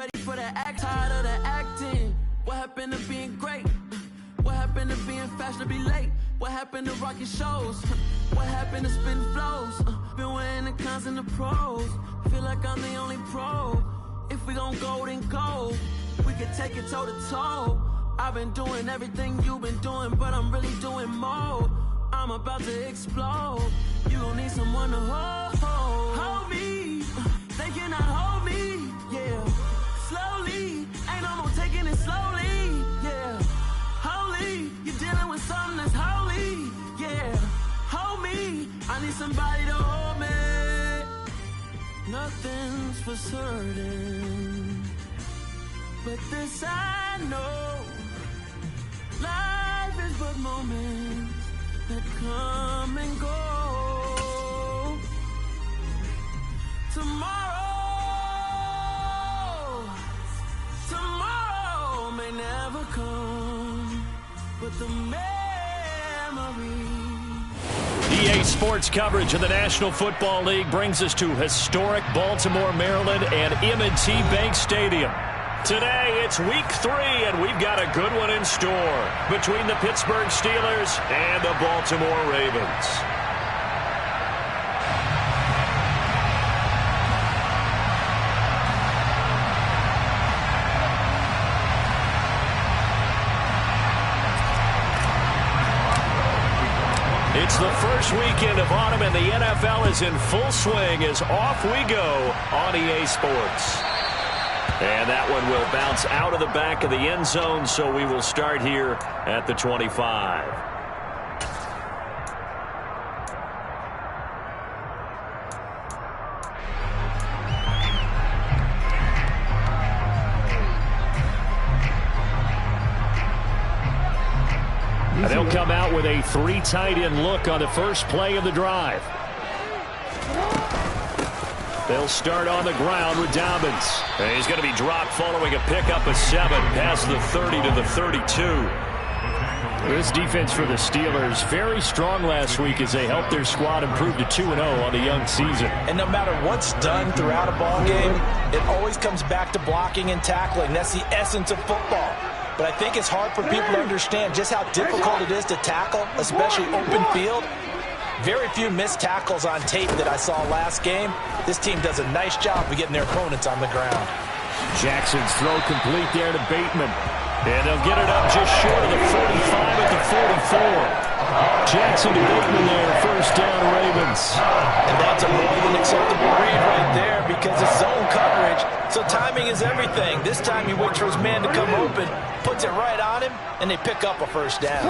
ready for the act, tired of the acting. What happened to being great? What happened to being fashionably late? What happened to rocking shows? What happened to spitting flows? Been weighing the cons and the pros. Feel like I'm the only pro. If we gon' go, then go. We can take it toe to toe. I've been doing everything you've been doing, but I'm really doing more. I'm about to explode. You gon' need someone to hold me. They cannot hold me, yeah. Slowly, ain't no more taking it slowly, yeah. Holy, you're dealing with something that's holy, yeah. Hold me, I need somebody to hold me. Nothing's for certain, but this I know. Life is but moments that come and go. Tomorrow may never come, but the memory. EA Sports coverage of the National Football League brings us to historic Baltimore, Maryland and M&T Bank Stadium. Today, it's week 3, and we've got a good one in store between the Pittsburgh Steelers and the Baltimore Ravens. It's the first weekend of autumn, and the NFL is in full swing as off we go on EA Sports. And that one will bounce out of the back of the end zone, so we will start here at the 25. And they'll come out with a 3 tight end look on the first play of the drive. They'll start on the ground with Dobbins. And he's going to be dropped following a pickup of 7 past the 30 to the 32. This defense for the Steelers, very strong last week as they helped their squad improve to 2-0 on the young season. And no matter what's done throughout a ball game, it always comes back to blocking and tackling. That's the essence of football. But I think it's hard for people to understand just how difficult it is to tackle, especially open field. Very few missed tackles on tape that I saw last game. This team does a nice job of getting their opponents on the ground. Jackson's throw complete there to Bateman. And they'll get it up just short of the 45 at the 44. Jackson to Bateman there, first down Ravens. And that's a more than acceptable read right there because it's zone coverage, so timing is everything. This time he waits for his man to come open, puts it right on him, and they pick up a first down.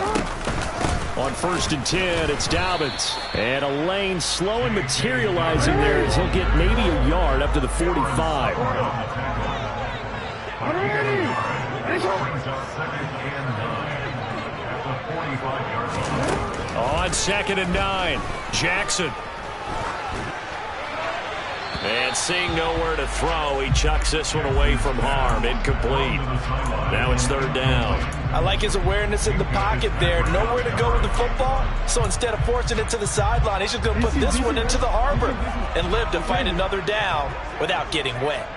On 1st and 10, it's Dobbins. And a lane slow and materializing there as he'll get maybe a yard up to the 45. On 2nd and 9, Jackson. And seeing nowhere to throw, he chucks this one away from harm. Incomplete. Now it's 3rd down. I like his awareness in the pocket there. Nowhere to go with the football. So instead of forcing it to the sideline, he's just going to put this one into the harbor and live to find another down without getting wet.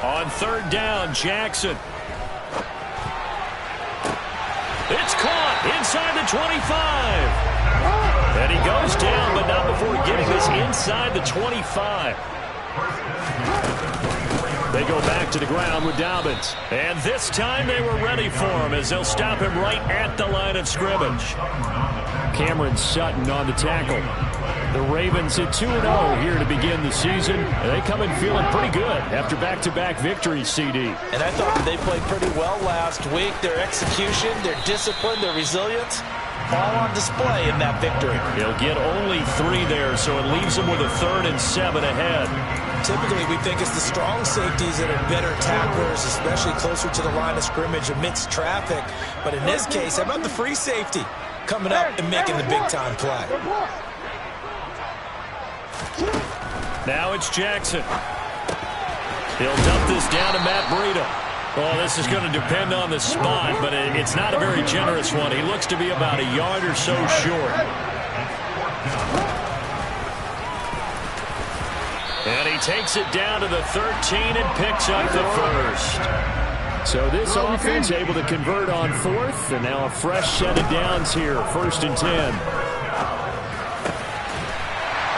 On 3rd down, Jackson. It's caught inside the 25. And he goes down, but not before getting this inside the 25. They go back to the ground with Dobbins. And this time they were ready for him as they'll stop him right at the line of scrimmage. Cameron Sutton on the tackle. The Ravens at 2-0 here to begin the season. They come in feeling pretty good after back-to-back victories, CD. And I thought that they played pretty well last week. Their execution, their discipline, their resilience, all on display in that victory. He'll get only 3 there, so it leaves him with a 3rd and 7 ahead. Typically, we think it's the strong safeties that are better tacklers, especially closer to the line of scrimmage amidst traffic. But in this case, how about the free safety coming up and making the big-time play? Now it's Jackson. He'll dump this down to Matt Breida. Well, this is going to depend on the spot, but it's not a very generous one. He looks to be about a yard or so short. And he takes it down to the 13 and picks up the first. So this offense able to convert on fourth, and now a fresh set of downs here, 1st and 10.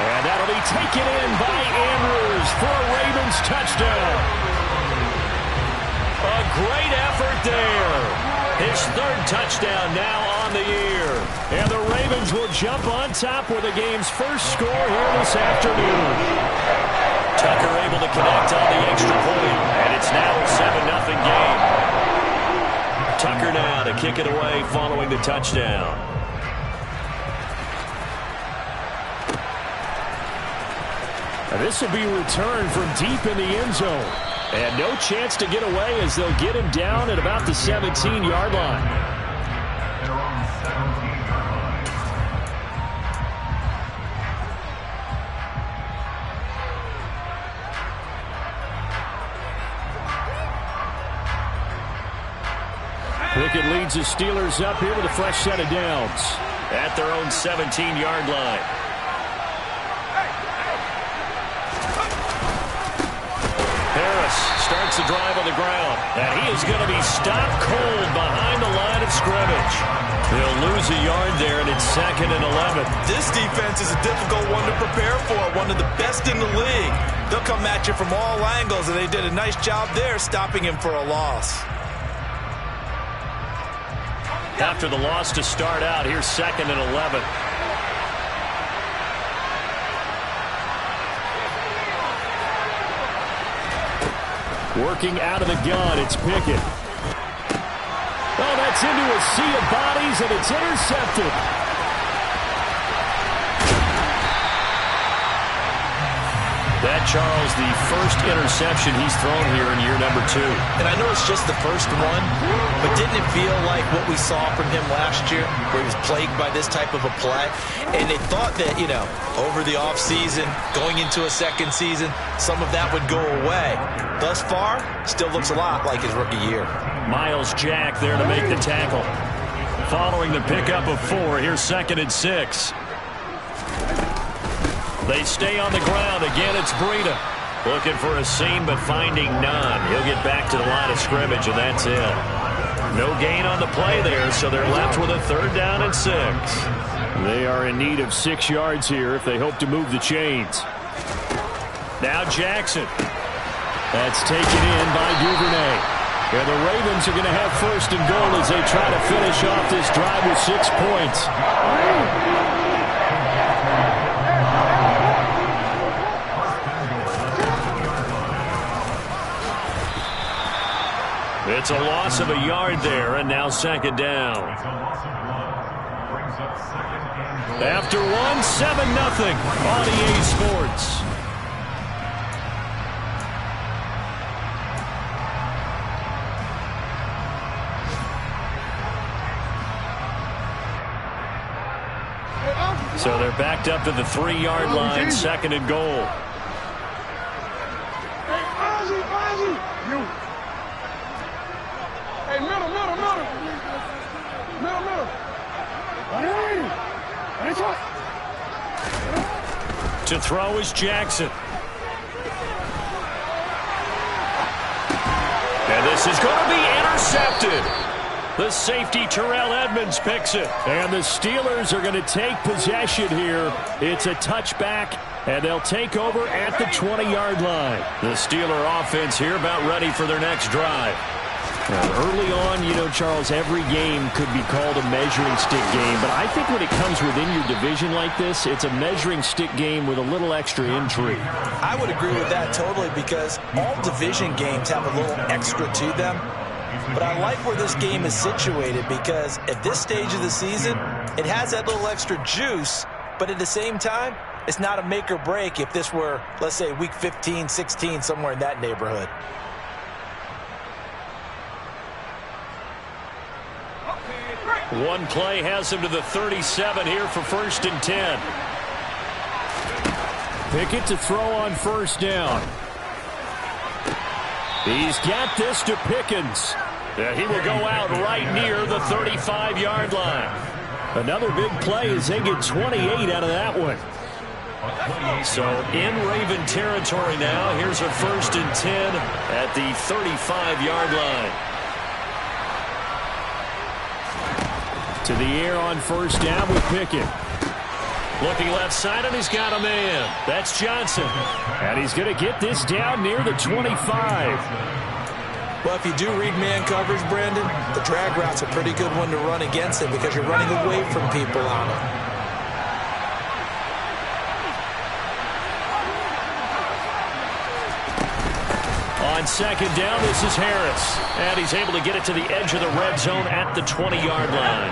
And that'll be taken in by Andrews for a Ravens touchdown. A great effort there. His 3rd touchdown now on the year. And the Ravens will jump on top with the game's first score here this afternoon. Tucker able to connect on the extra point, and it's now a 7-0 game. Tucker now to kick it away following the touchdown. And this will be returned from deep in the end zone. And no chance to get away as they'll get him down at about the 17-yard line. Pickett leads the Steelers up here with a fresh set of downs at their own 17-yard line. Harris starts the drive on the ground, and he is going to be stopped cold behind the line of scrimmage. They'll lose a yard there, and it's 2nd and 11. This defense is a difficult one to prepare for, one of the best in the league. They'll come at you from all angles, and they did a nice job there stopping him for a loss. After the loss to start out, here's 2nd and 11. Working out of the gun, it's Pickett. Oh, that's into a sea of bodies, and it's intercepted. That, Charles, the first interception he's thrown here in year number 2. And I know it's just the first one, but didn't it feel like what we saw from him last year, where he was plagued by this type of a play? And they thought that, you know, over the offseason, going into a second season, some of that would go away. Thus far, still looks a lot like his rookie year. Miles Jack there to make the tackle. Following the pickup of 4, here's 2nd and 6. They stay on the ground. Again, it's Breida. Looking for a seam, but finding none. He'll get back to the line of scrimmage, and that's it. No gain on the play there, so they're left with a 3rd down and 6. They are in need of 6 yards here if they hope to move the chains. Now Jackson. That's taken in by Duvernay. And the Ravens are going to have 1st and goal as they try to finish off this drive with 6 points. It's a loss of a yard there, and now 2nd down. After 1, 7-0 on EA Sports. So they're backed up to the 3-yard line, 2nd and goal. Hey, middle. To throw is Jackson. And this is going to be intercepted. The safety, Terrell Edmonds, picks it. And the Steelers are going to take possession here. It's a touchback, and they'll take over at the 20-yard line. The Steeler offense here about ready for their next drive. Early on, you know, Charles, every game could be called a measuring stick game. But I think when it comes within your division like this, it's a measuring stick game with a little extra intrigue. I would agree with that totally, because all division games have a little extra to them. But I like where this game is situated, because at this stage of the season, it has that little extra juice. But at the same time, it's not a make or break if this were, let's say, week 15, 16, somewhere in that neighborhood. One play has him to the 37 here for 1st and 10. Pickett to throw on 1st down. He's got this to Pickens. He will go out right near the 35-yard line. Another big play as they get 28 out of that one. So in Raven territory now. Here's a 1st and 10 at the 35-yard line. To the air on 1st down with Pickett. Looking left side, and he's got a man. That's Johnson. And he's going to get this down near the 25. Well, if you do read man coverage, Brandon, the drag route's a pretty good one to run against it because you're running away from people on it. On 2nd down, this is Harris. And he's able to get it to the edge of the red zone at the 20-yard line.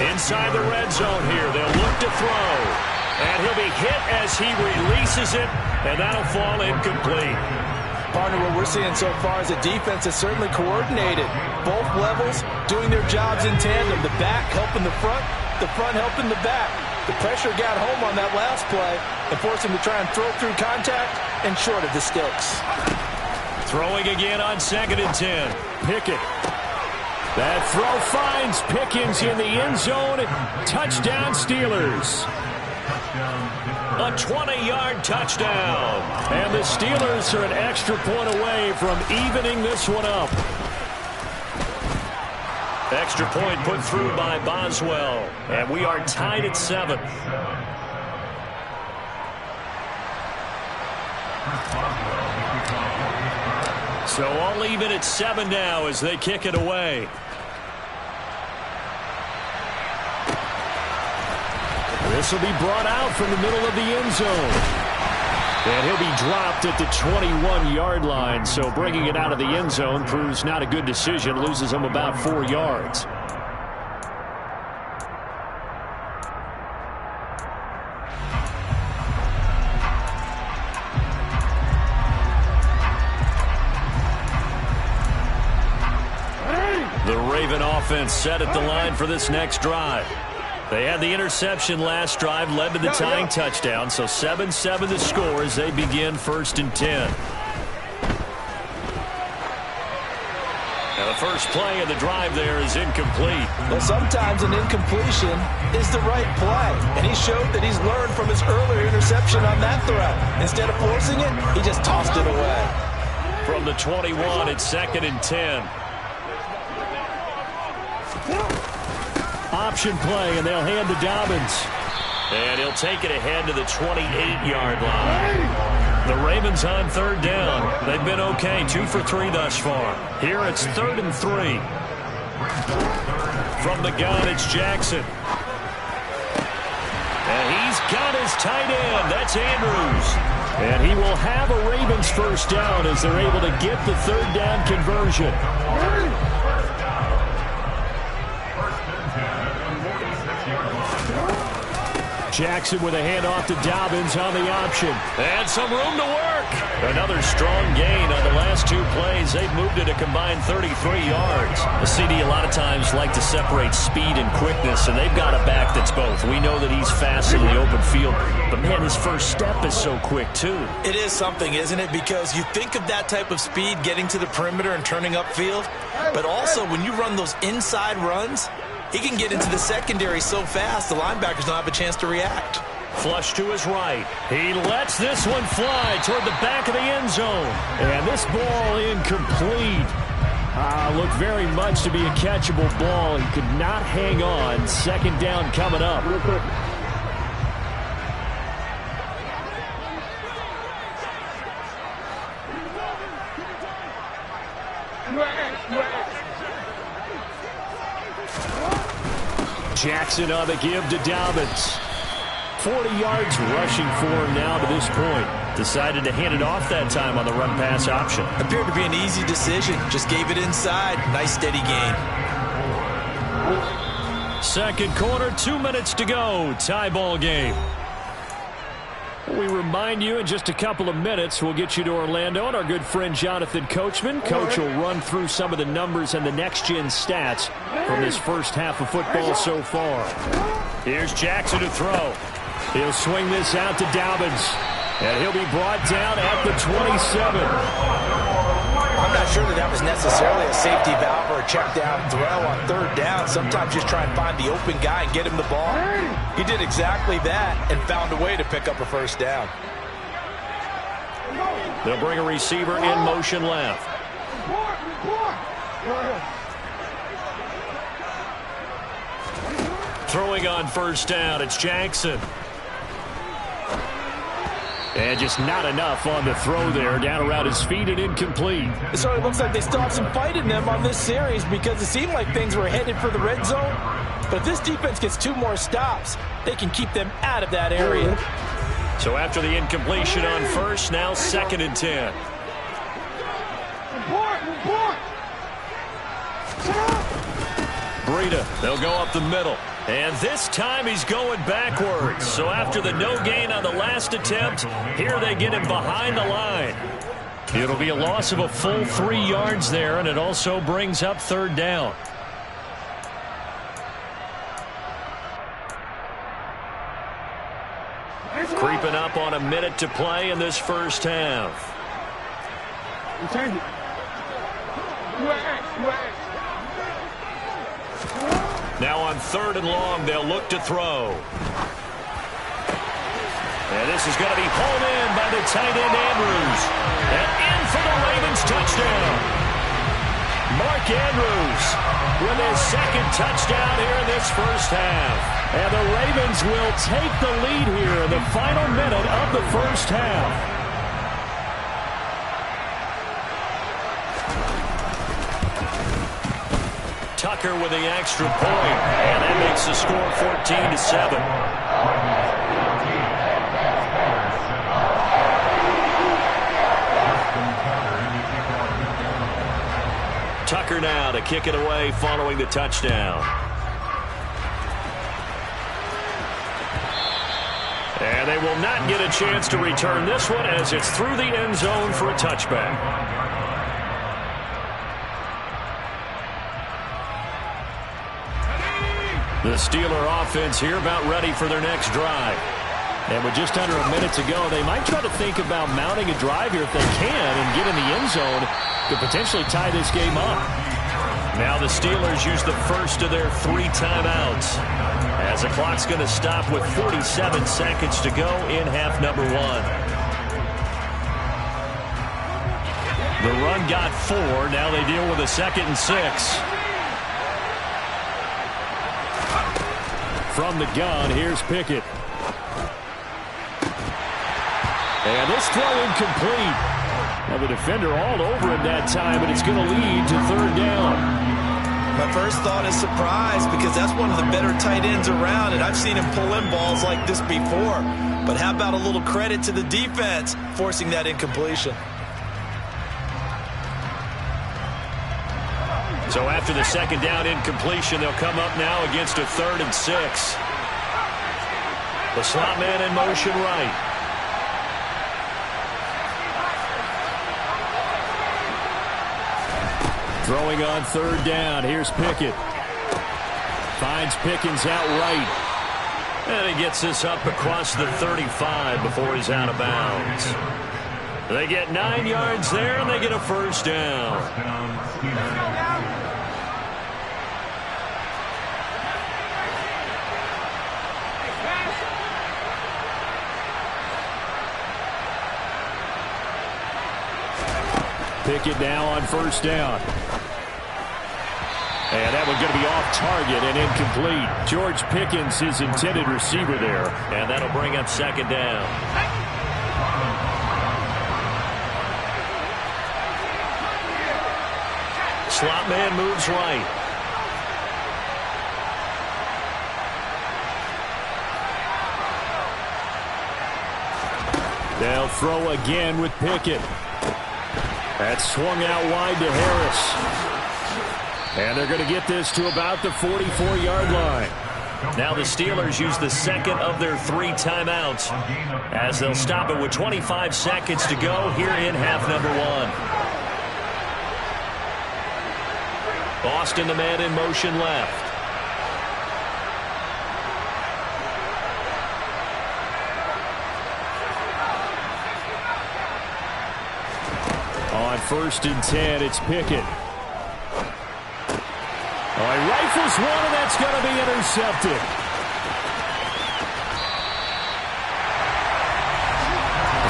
Inside the red zone here, they'll look to throw. And he'll be hit as he releases it, and that'll fall incomplete. Partner, what we're seeing so far is a defense that's certainly coordinated. Both levels doing their jobs in tandem. The back helping the front helping the back. The pressure got home on that last play and forced him to try and throw through contact and short of the sticks. Throwing again on 2nd and 10. Pickett. That throw finds Pickens in the end zone. Touchdown, Steelers. A 20-yard touchdown. And the Steelers are an extra point away from evening this one up. Extra point put through by Boswell. And we are tied at 7. So all even at 7 now as they kick it away. This will be brought out from the middle of the end zone. And he'll be dropped at the 21-yard line. So bringing it out of the end zone proves not a good decision. Loses him about 4 yards. The Raven offense set at the line for this next drive. They had the interception last drive, led to the tying touchdown, so 7-7 the score as they begin 1st and 10. And the first play of the drive there is incomplete. Well, sometimes an incompletion is the right play, and he showed that he's learned from his earlier interception on that throw. Instead of forcing it, he just tossed it away. From the 21, it's 2nd and 10. Option play, and they'll hand to Dobbins. And he'll take it ahead to the 28-yard line. The Ravens on 3rd down. They've been okay, 2 for 3 thus far. Here it's 3rd and 3. From the gun, it's Jackson. And he's got his tight end. That's Andrews. And he will have a Ravens 1st down as they're able to get the 3rd down conversion. Jackson with a handoff to Dobbins on the option. And some room to work. Another strong gain on the last 2 plays. They've moved it a combined 33 yards. The CD a lot of times like to separate speed and quickness, and they've got a back that's both. We know that he's fast in the open field, but man, his first step is so quick too. It is something, isn't it? Because you think of that type of speed getting to the perimeter and turning upfield, but also when you run those inside runs, he can get into the secondary so fast, the linebackers don't have a chance to react. Flush to his right. He lets this one fly toward the back of the end zone. And this ball incomplete. Looked very much to be a catchable ball. He could not hang on. 2nd down coming up. Jackson on the give to Dobbins. 40 yards rushing for him now to this point. Decided to hand it off that time on the run-pass option. Appeared to be an easy decision. Just gave it inside. Nice steady gain. 2nd quarter, 2 minutes to go. Tie ball game. We remind you in just a couple of minutes we'll get you to Orlando and our good friend Jonathan Coachman. Coach will run through some of the numbers and the next-gen stats from this first half of football so far. Here's Jackson to throw. He'll swing this out to Dobbins, and he'll be brought down at the 27. I'm not sure that was necessarily a safety valve or a check down throw on third down. Sometimes just try and find the open guy and get him the ball. He did exactly that and found a way to pick up a first down. They'll bring a receiver in motion left. Throwing on first down, it's Jackson. And just not enough on the throw there. Down around his feet and incomplete. It certainly looks like they still have some fight in them on this series because it seemed like things were headed for the red zone. But if this defense gets 2 more stops, they can keep them out of that area. So after the incompletion on first, now 2nd and 10. Breida, they'll go up the middle. And this time he's going backwards. So after the no gain on the last attempt, here they get him behind the line. It'll be a loss of a full 3 yards there, and it also brings up third down. Creeping up on a minute to play in this first half. Now on 3rd and long, they'll look to throw. And this is going to be pulled in by the tight end Andrews. And in for the Ravens touchdown. Mark Andrews with his 2nd touchdown here in this first half. And the Ravens will take the lead here in the final minute of the first half. Tucker with the extra point, and that makes the score 14-7. Tucker now to kick it away following the touchdown. And they will not get a chance to return this one as it's through the end zone for a touchback. The Steeler offense here about ready for their next drive. And with just under a minute to go, they might try to think about mounting a drive here if they can and get in the end zone to potentially tie this game up. Now the Steelers use the first of their 3 timeouts as the clock's going to stop with 47 seconds to go in half number 1. The run got 4. Now they deal with a 2nd and 6. From the gun, here's Pickett. And this throw incomplete. Now the defender all over him that time, and it's going to lead to 3rd down. My first thought is surprise because that's one of the better tight ends around, and I've seen him pull in balls like this before. But how about a little credit to the defense forcing that incompletion? So after the 2nd down incompletion, they'll come up now against a 3rd and 6. The slot man in motion right. Throwing on 3rd down. Here's Pickett. Finds Pickens out right. And he gets this up across the 35 before he's out of bounds. They get 9 yards there, and they get a first down. Pickett now on first down. And that one going to be off target and incomplete. George Pickens, his intended receiver there. And that'll bring up 2nd down. Slot man moves right. They'll throw again with Pickett. That's swung out wide to Harris. And they're going to get this to about the 44-yard line. Now the Steelers use the 2nd of their 3 timeouts as they'll stop it with 25 seconds to go here in half number 1. Boston, the man in motion left. 1st and 10. It's Pickett. Oh, he rifles one, and that's going to be intercepted.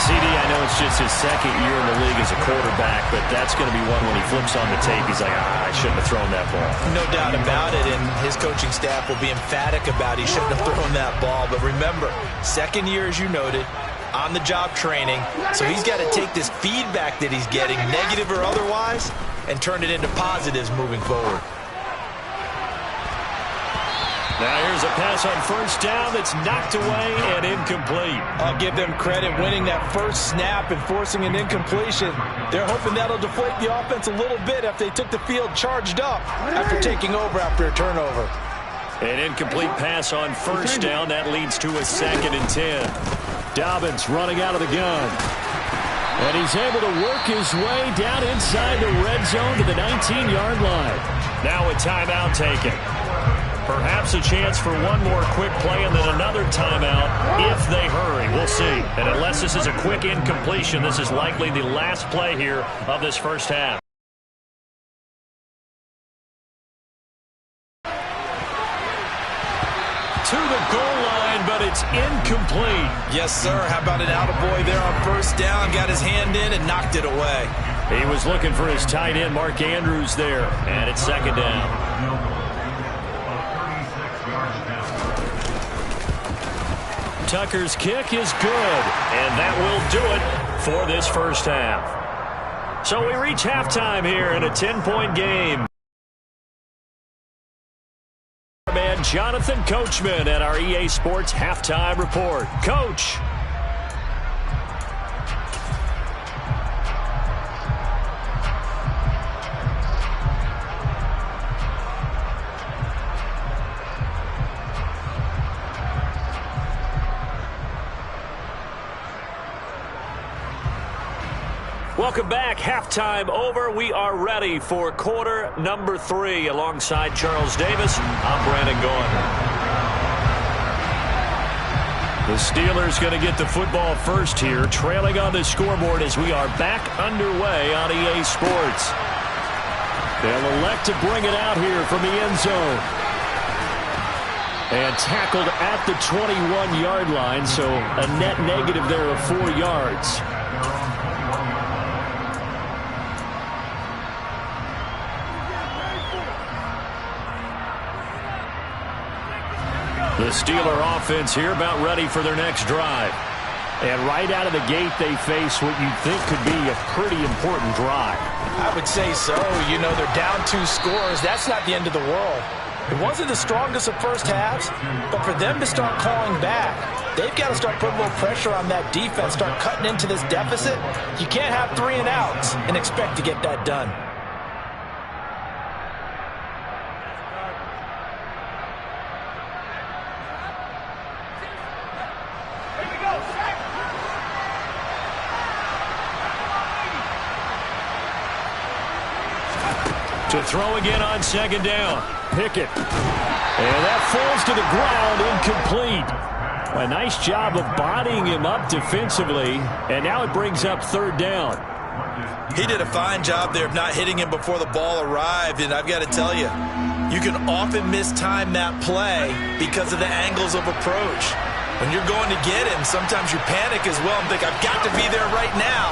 CD, I know it's just his 2nd year in the league as a quarterback, but that's going to be one when he flips on the tape. He's like, I shouldn't have thrown that ball. No doubt about it, and his coaching staff will be emphatic about he shouldn't have thrown that ball. But remember, 2nd year, as you noted, on-the-job training, so he's got to take this feedback that he's getting, negative or otherwise, and turn it into positives moving forward. Now here's a pass on 1st down that's knocked away and incomplete. I'll give them credit winning that first snap and forcing an incompletion. They're hoping that'll deflate the offense a little bit after they took the field charged up after taking over after a turnover. An incomplete pass on 1st down. That leads to a 2nd and 10. Dobbins running out of the gun. And he's able to work his way down inside the red zone to the 19-yard line. Now a timeout taken. Perhaps a chance for one more quick play and then another timeout if they hurry. We'll see. And unless this is a quick incompletion, this is likely the last play here of this 1st half. To the goal line, but it's incomplete. Yes, sir. How about an attaboy there on 1st down? Got his hand in and knocked it away. He was looking for his tight end, Mark Andrews, there. And it's 2nd down. Tucker's kick is good, and that will do it for this 1st half. So we reach halftime here in a 10-point game. Man, Jonathan Coachman at our EA Sports Halftime Report. Coach. Welcome back. Halftime over. We are ready for quarter number 3. Alongside Charles Davis, I'm Brandon Gaughan. The Steelers going to get the football first here, trailing on the scoreboard as we are back underway on EA Sports. They'll elect to bring it out here from the end zone. And tackled at the 21-yard line, so a net negative there of 4 yards. The Steeler offense here about ready for their next drive. And right out of the gate, they face what you'd think could be a pretty important drive. I would say so. You know, they're down 2 scores. That's not the end of the world. It wasn't the strongest of first halves, but for them to start clawing back, they've got to start putting a little pressure on that defense, start cutting into this deficit. You can't have 3 and outs and expect to get that done. To throw again on 2nd down. Pickett. And that falls to the ground, incomplete. A nice job of bodying him up defensively, and now it brings up 3rd down. He did a fine job there of not hitting him before the ball arrived, and I've got to tell you, you can often mistime that play because of the angles of approach. When you're going to get him, sometimes you panic as well and think, I've got to be there right now.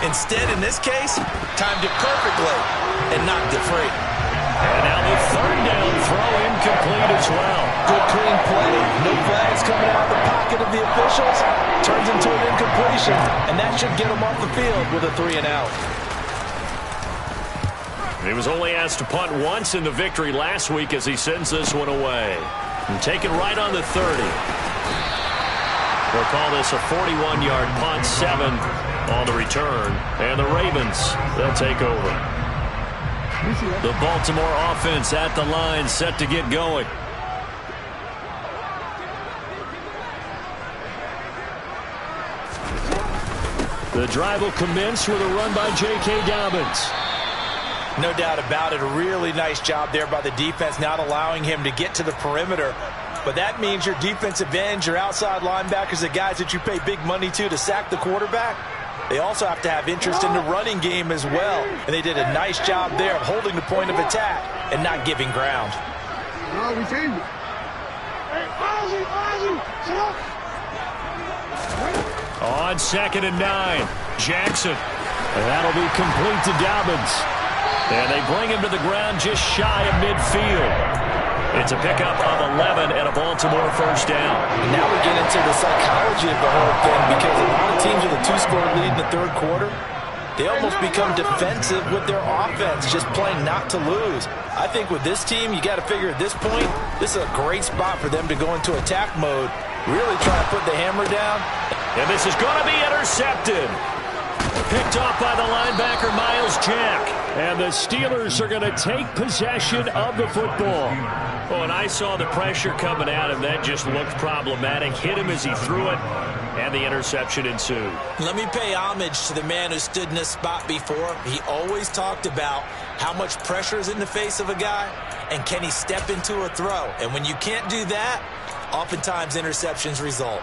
Instead, in this case, timed it perfectly and knocked it free. And now the 3rd down throw incomplete as well. Good clean play. No flags coming out of the pocket of the officials. Turns into an incompletion, and that should get him off the field with a 3 and out. He was only asked to punt once in the victory last week as he sends this one away. And taken right on the 30. They'll call this a 41-yard punt, 7 on the return. And the Ravens, they'll take over. The Baltimore offense at the line, set to get going. The drive will commence with a run by J.K. Dobbins. No doubt about it. A really nice job there by the defense, not allowing him to get to the perimeter. But that means your defensive ends, your outside linebackers, the guys that you pay big money to sack the quarterback, they also have to have interest in the running game as well. And they did a nice job there of holding the point of attack and not giving ground. On 2nd and 9, Jackson. And that'll be complete to Dobbins. And they bring him to the ground just shy of midfield. It's a pickup of 11 and a Baltimore first down. And now we get into the psychology of the whole thing, because a lot of teams with a 2-score lead in the third quarter, they almost become defensive with their offense, just playing not to lose. I think with this team, you got to figure at this point, this is a great spot for them to go into attack mode, really try to put the hammer down. And this is going to be intercepted. Picked off by the linebacker, Miles Jack. And the Steelers are going to take possession of the football. Oh, and I saw the pressure coming at him. That just looked problematic. Hit him as he threw it, and the interception ensued. Let me pay homage to the man who stood in this spot before. He always talked about how much pressure is in the face of a guy, and can he step into a throw. And when you can't do that, oftentimes interceptions result.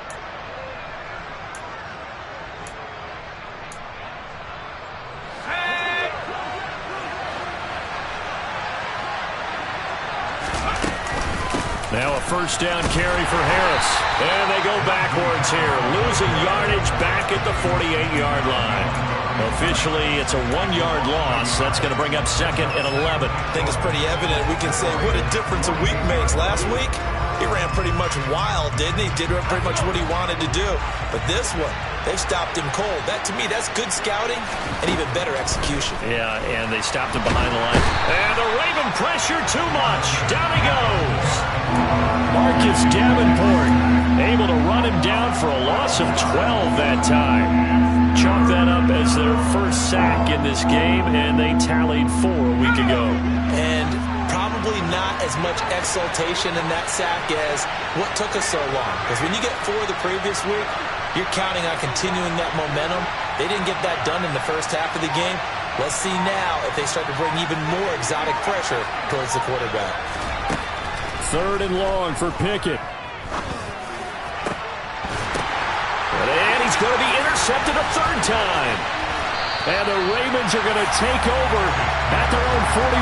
Now a first down carry for Harris. And they go backwards here, losing yardage back at the 48-yard line. Officially, it's a 1-yard loss. That's going to bring up 2nd and 11. I think it's pretty evident. We can say what a difference a week makes. Last week, he ran pretty much wild, didn't he? Did pretty much what he wanted to do. But this one, they've stopped him cold. That, to me, that's good scouting and even better execution. Yeah, and they stopped him behind the line. And the Raven pressure too much. Down he goes. Marcus Davenport able to run him down for a loss of 12 that time. Chalk that up as their first sack in this game, and they tallied 4 a week ago. And probably not as much exultation in that sack as what took us so long. Because when you get 4 the previous week, you're counting on continuing that momentum. They didn't get that done in the first half of the game. Let's see now if they start to bring even more exotic pressure towards the quarterback. 3rd and long for Pickett. And he's going to be intercepted a 3rd time. And the Ravens are going to take over at their own 41.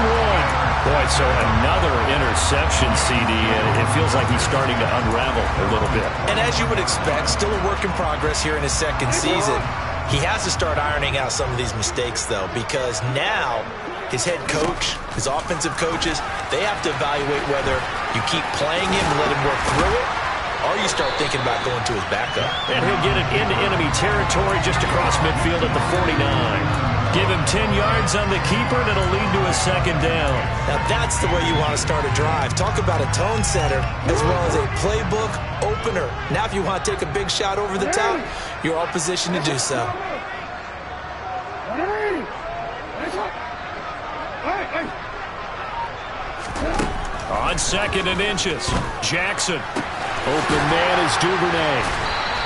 Boy, so another interception, CD, and it feels like he's starting to unravel a little bit. And as you would expect, still a work in progress here in his 2nd season. He has to start ironing out some of these mistakes, though, because now his head coach, his offensive coaches, they have to evaluate whether you keep playing him and let him work through it, or you start thinking about going to his backup. And he'll get it into enemy territory just across midfield at the 49. Give him 10 yards on the keeper, and it'll lead to a 2nd down. Now that's the way you want to start a drive. Talk about a tone setter as well as a playbook opener. Now if you want to take a big shot over the top, you're all positioned to do so. On 2nd and inches, Jackson. Open man is Duvernay.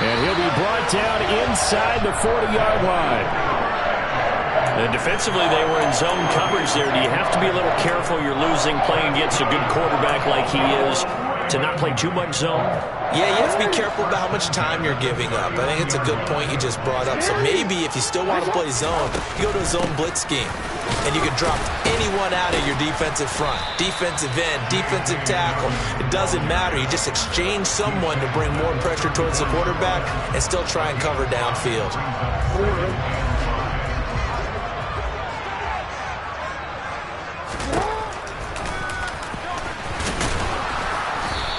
And he'll be brought down inside the 40-yard line. And defensively, they were in zone coverage there. Do you have to be a little careful? You're losing playing against a good quarterback like he is to not play too much zone? Yeah, you have to be careful about how much time you're giving up. I think it's a good point you just brought up. So maybe if you still want to play zone, you go to a zone blitz scheme. And you can drop anyone out of your defensive front, defensive end, defensive tackle. It doesn't matter. You just exchange someone to bring more pressure towards the quarterback and still try and cover downfield.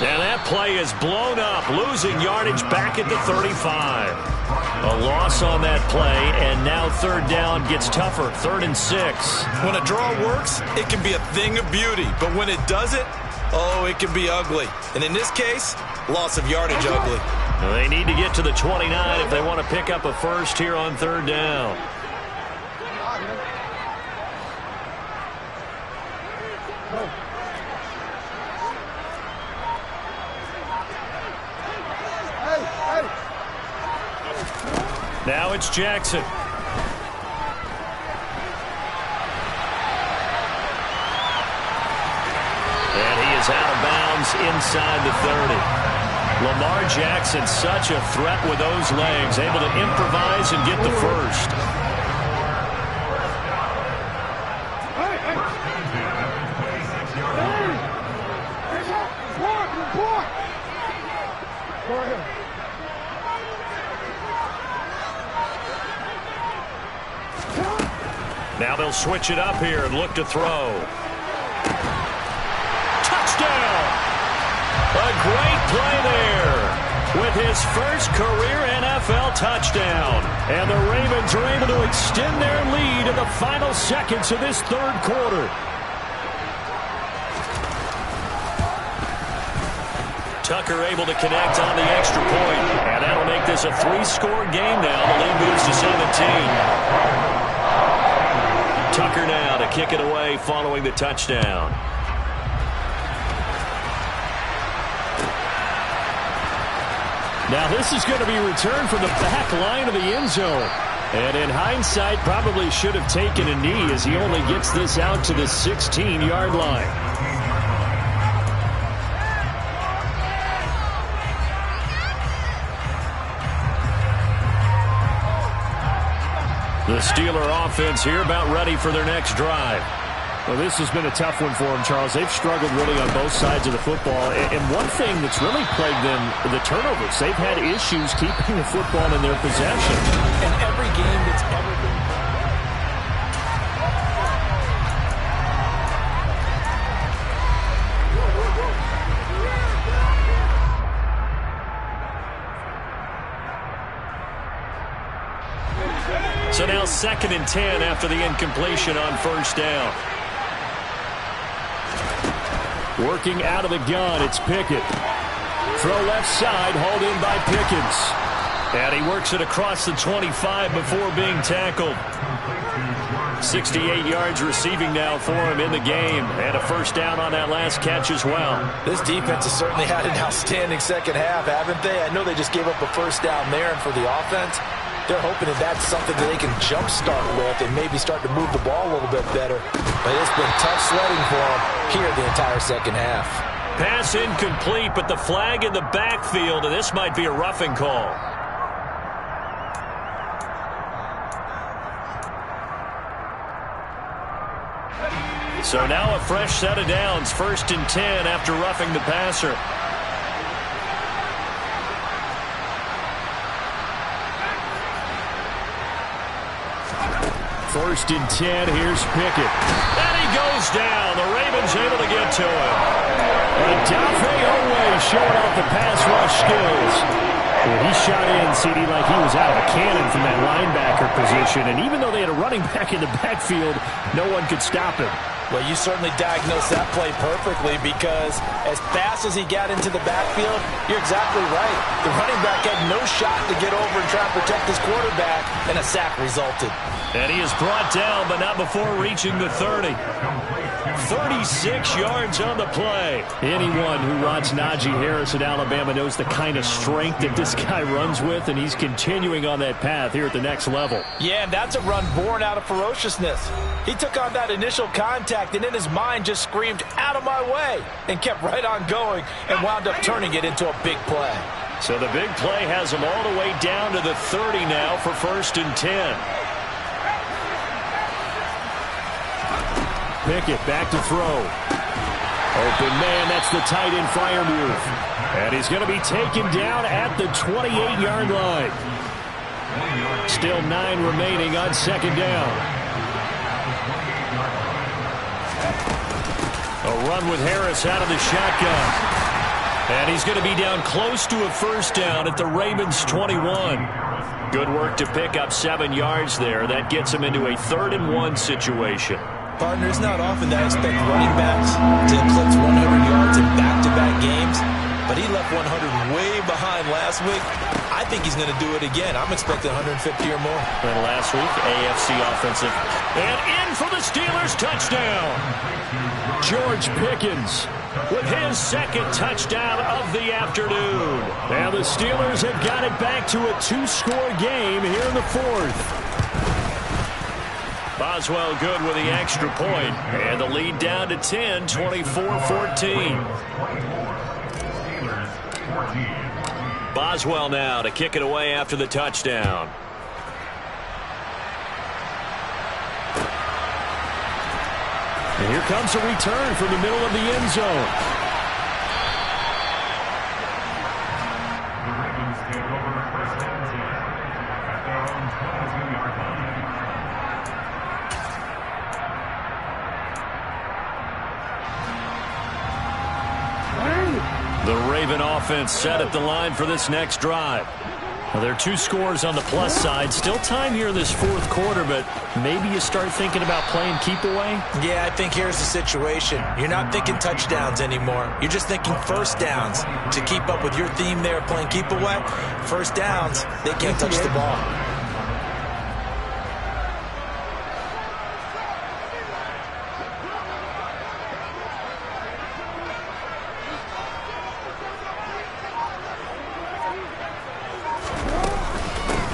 And that play is blown up, losing yardage back at the 35. A loss on that play, and now 3rd down gets tougher, 3rd and 6. When a draw works, it can be a thing of beauty. But when it doesn't, oh, it can be ugly. And in this case, loss of yardage ugly. They need to get to the 29 if they want to pick up a first here on 3rd down. Now it's Jackson. And he is out of bounds inside the 30. Lamar Jackson, such a threat with those legs, able to improvise and get the first. Now they'll switch it up here and look to throw. Touchdown! A great play there with his first career NFL touchdown. And the Ravens are able to extend their lead in the final seconds of this third quarter. Tucker able to connect on the extra point. And that'll make this a 3-score game now. The lead moves to 17. Tucker now to kick it away following the touchdown. Now this is going to be returned from the back line of the end zone. And in hindsight, probably should have taken a knee as he only gets this out to the 16-yard line. The Steeler offense here about ready for their next drive. Well, this has been a tough one for them, Charles. They've struggled really on both sides of the football. And one thing that's really plagued them, the turnovers. They've had issues keeping the football in their possession. In every game that's ever been... So now 2nd and 10 after the incompletion on first down. Working out of the gun, it's Pickett. Throw left side, hauled in by Pickens. And he works it across the 25 before being tackled. 68 yards receiving now for him in the game. And a first down on that last catch as well. This defense has certainly had an outstanding second half, haven't they? I know they just gave up a first down there, and for the offense, they're hoping that that's something that they can jumpstart with and maybe start to move the ball a little bit better. But it's been tough sledding for them here the entire second half. Pass incomplete, but the flag in the backfield, and this might be a roughing call. So now a fresh set of downs, 1st and 10 after roughing the passer. First and 10, here's Pickett. And he goes down. The Ravens able to get to him. And Dafe Owe showing off the pass rush skills. Well, he shot in, CD, like he was out of a cannon from that linebacker position. And even though they had a running back in the backfield, no one could stop him. Well, you certainly diagnosed that play perfectly because as fast as he got into the backfield, you're exactly right. The running back had no shot to get over and try and protect his quarterback, and a sack resulted. And he is brought down, but not before reaching the 30. 36 yards on the play. Anyone who watched Najee Harris at Alabama knows the kind of strength that this guy runs with, and he's continuing on that path here at the next level. Yeah, and that's a run born out of ferociousness. He took on that initial contact and in his mind just screamed, "Out of my way," and kept right on going and wound up turning it into a big play. So the big play has him all the way down to the 30 now for 1st and 10. Pickett back to throw. Open man, that's the tight end fire move. And he's going to be taken down at the 28-yard line. Still 9 remaining on 2nd down. A run with Harris out of the shotgun. And he's going to be down close to a first down at the Ravens 21. Good work to pick up 7 yards there. That gets him into a 3rd and 1 situation. Partner, it's not often that I expect running backs to eclipse 100 yards in back-to-back games, but he left 100 way behind last week. I think he's going to do it again. I'm expecting 150 or more. And last week, AFC offensive. And in for the Steelers, touchdown. George Pickens with his 2nd touchdown of the afternoon. Now the Steelers have got it back to a 2-score game here in the 4th. Boswell good with the extra point. And the lead down to 10, 24-14. Boswell now to kick it away after the touchdown. And here comes a return from the middle of the end zone. The Ravens take over first and 10 at their own 22-yard line. The Raven offense set at the line for this next drive. Well, there are 2 scores on the plus side. Still time here in this fourth quarter, but maybe you start thinking about playing keep away? Yeah, I think here's the situation. You're not thinking touchdowns anymore. You're just thinking first downs. To keep up with your theme there playing keep away, first downs, they can't touch the ball.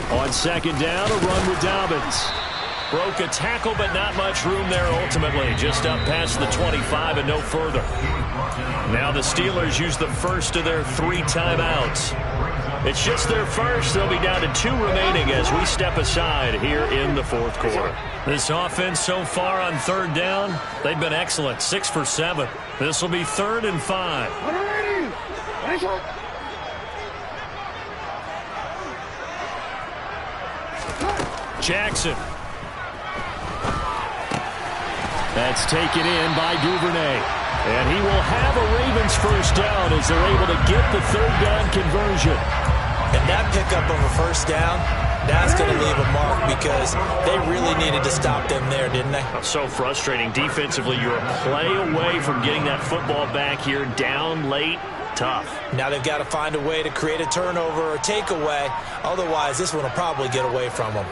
On second down, a run with Dobbins. Broke a tackle, but not much room there ultimately. Just up past the 25 and no further. Now the Steelers use the first of their 3 timeouts. It's just their first. They'll be down to 2 remaining as we step aside here in the fourth quarter. This offense so far on third down, they've been excellent. 6 for 7. This will be 3rd and 5. Jackson. That's taken in by Duvernay. And he will have a Ravens first down as they're able to get the 3rd down conversion. And that pickup of a first down, that's going to leave a mark because they really needed to stop them there, didn't they? So frustrating. Defensively, you're a play away from getting that football back here down late. Tough. Now they've got to find a way to create a turnover or takeaway. Otherwise, this one will probably get away from them.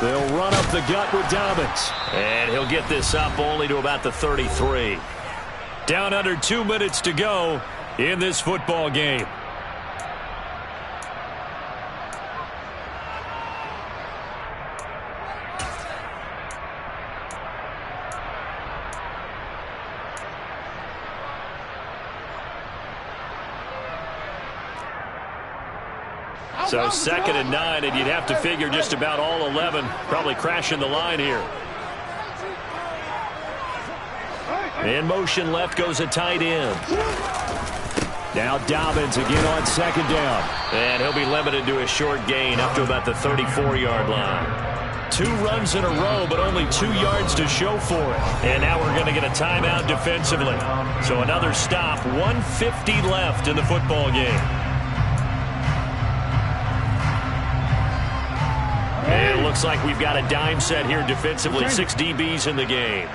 They'll run up the gut with Dobbins. And he'll get this up only to about the 33. Down under 2 minutes to go in this football game. So 2nd and 9, and you'd have to figure just about all 11 probably crashing the line here. In motion left goes a tight end. Now Dobbins again on second down. And he'll be limited to a short gain up to about the 34-yard line. 2 runs in a row, but only 2 yards to show for it. And now we're going to get a timeout defensively. So another stop, 1:50 left in the football game. And it looks like we've got a dime set here defensively. 6 DBs in the game.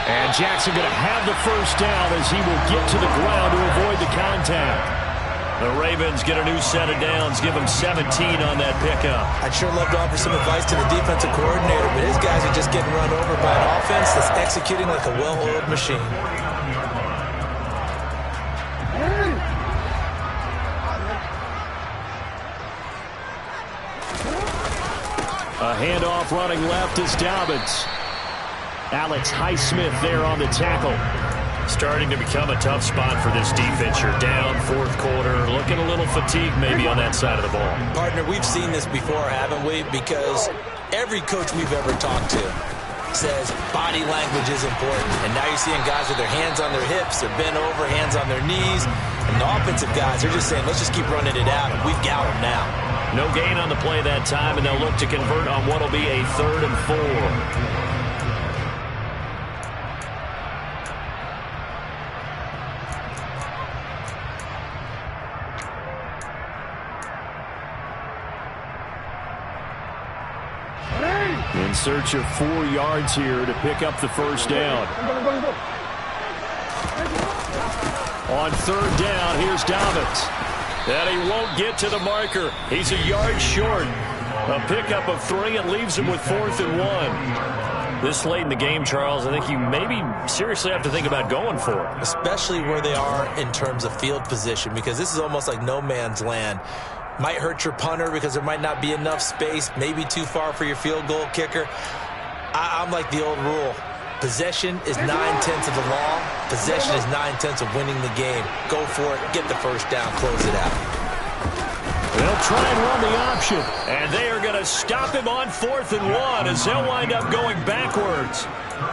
And Jackson going to have the first down as he will get to the ground to avoid the contact. The Ravens get a new set of downs, give them 17 on that pickup. I'd sure love to offer some advice to the defensive coordinator, but his guys are just getting run over by an offense that's executing like a well-oiled machine. A handoff running left is Dobbins. Alex Highsmith there on the tackle. Starting to become a tough spot for this defense. You're down fourth quarter, looking a little fatigued maybe on that side of the ball. Partner, we've seen this before, haven't we? Because every coach we've ever talked to says body language is important. And now you're seeing guys with their hands on their hips, they're bent over, hands on their knees. And the offensive guys are just saying, let's just keep running it out, and we've got them now. No gain on the play that time, and they'll look to convert on what will be a 3rd and 4. In search of 4 yards here to pick up the first down. On third down, here's Dobbins. And he won't get to the marker. He's a yard short. A pickup of 3 and leaves him with 4th and 1. This late in the game, Charles, I think you maybe seriously have to think about going for it. Especially where they are in terms of field position, because this is almost like no man's land. Might hurt your punter because there might not be enough space, maybe too far for your field goal kicker. I'm like the old rule. Possession is 9/10 of the law. Possession is 9/10 of winning the game. Go for it. Get the first down. Close it out. They'll try and run the option. And they are going to stop him on 4th and 1 as they'll wind up going backwards.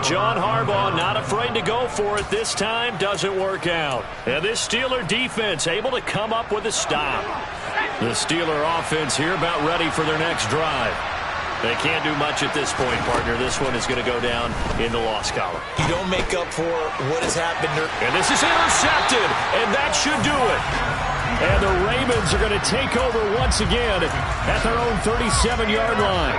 John Harbaugh not afraid to go for it this time. Doesn't work out. And this Steeler defense able to come up with a stop. The Steeler offense here about ready for their next drive. They can't do much at this point, partner. This one is going to go down in the loss column. You don't make up for what has happened. And this is intercepted, and that should do it. And the Ravens are going to take over once again at their own 37-yard line.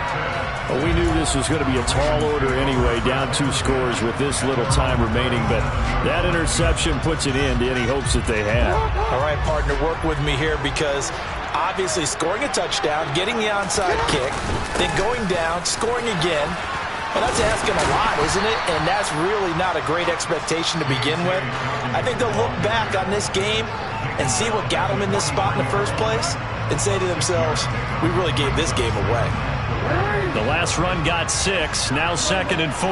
Well, we knew this was going to be a tall order anyway, down 2 scores with this little time remaining, but that interception puts an end to any hopes that they had. All right, partner, work with me here because obviously scoring a touchdown, getting the onside kick, then going down, scoring again. Well, that's asking a lot, isn't it? And that's really not a great expectation to begin with. I think they'll look back on this game and see what got them in this spot in the first place and say to themselves, we really gave this game away. The last run got 6, now 2nd and 4.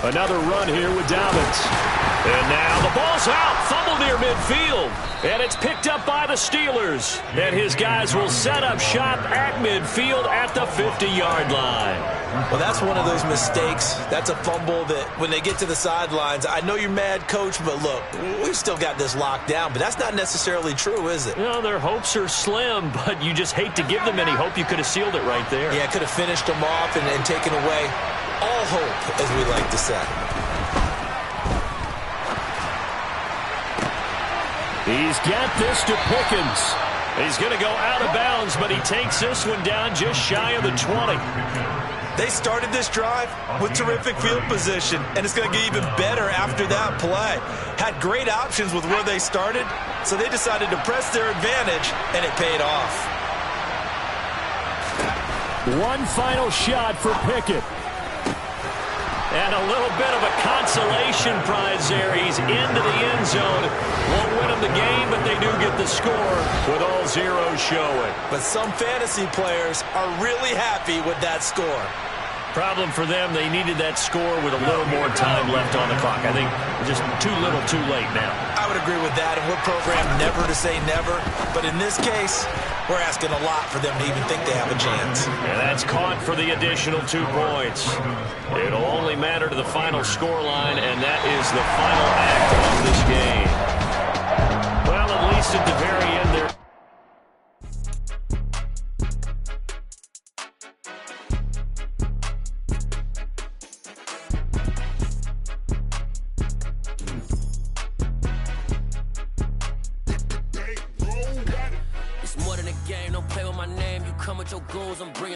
Another run here with Dobbins. And now the ball's out, fumble near midfield. And it's picked up by the Steelers. And his guys will set up shop at midfield at the 50-yard line. Well, that's one of those mistakes. That's a fumble that when they get to the sidelines, I know you're mad, Coach, but look, we've still got this locked down. But that's not necessarily true, is it? You know, their hopes are slim, but you just hate to give them any hope. You could have sealed it right there. Yeah, could have finished them off and taken away all hope, as we like to say. He's got this to Pickens. He's going to go out of bounds, but he takes this one down just shy of the 20. They started this drive with terrific field position, and it's going to get even better after that play. Had great options with where they started, so they decided to press their advantage, and it paid off. One final shot for Pickett. And a little bit of a consolation prize there. He's into the end zone. Won't win them the game, but they do get the score with all zeros showing. But some fantasy players are really happy with that score. Problem for them, they needed that score with a little more time left on the clock. I think just too little too late now. I would agree with that, and we're programmed never to say never. But in this case, we're asking a lot for them to even think they have a chance. And that's caught for the additional 2 points. It'll only matter to the final scoreline, and that is the final act of this game. Well, at least at the very end there. It's more than a game, don't play with my name. You come with your goons, I'm bringing